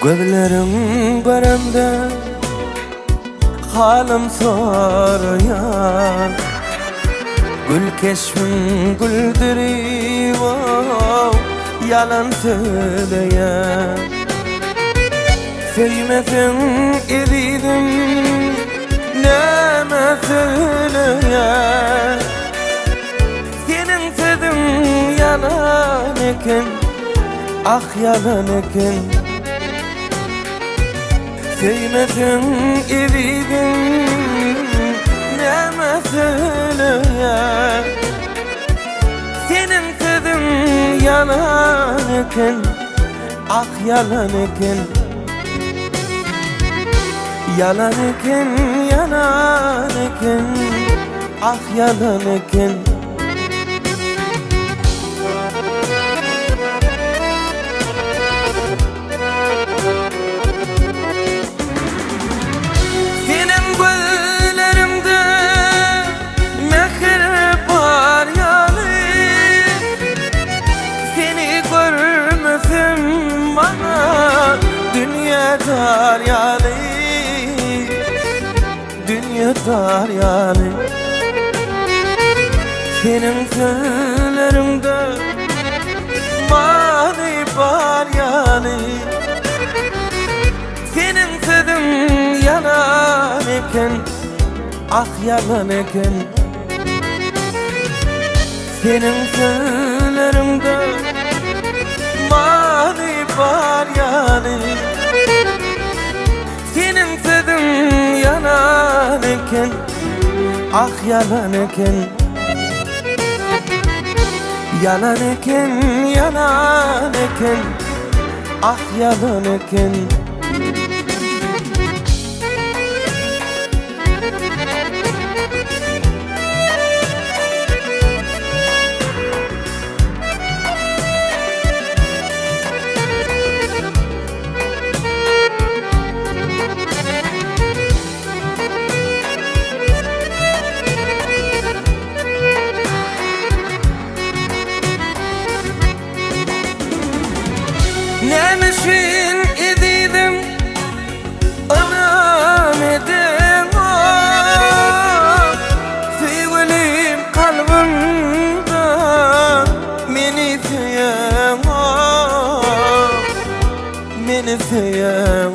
Gözlerim baranda halim soruyan, gül keşfin güldürü yalan söyleyen. Sevmesin idim neme söyleyen. Senin sözün yalan eken, ah yalan eken. Sevmesin idim neme söyleyen. Senin sözün yalan eken, ah yalan eken. Yalan eken, yalan eken, ah yalan eken. Senin gözlerimde mehir var yalı. Seni görmesem bana dünya dar yalı. Dünya dar yani. Senin sözlerinde mani var yani. Senin sözün yalan eken, ah yalan eken. Senin sözlerinde mani var yani. Senin sözün yalan eken, ah yalan eken. Yalan eken, yalan eken, ah yalan eken. Nemişin idim anam edim sevgilim kalbimde meni seyen meni seyen.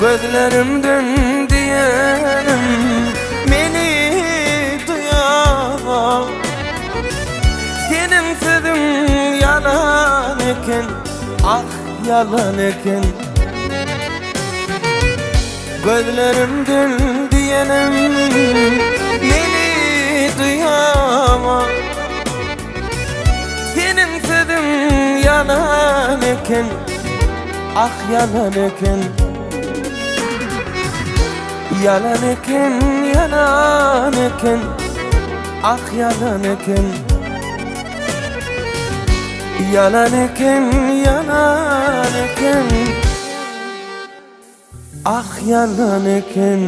Gözlerimden diyenim meni duyan. Senin sözün yalan eken, ah yalan eken. Gözlerimden diyenim beni duyamam. Senin sözün yalan eken, ah yalan eken. Yalan eken, yalan eken, ah yalan eken. Yalan eken, yalan eken, ah yalan eken.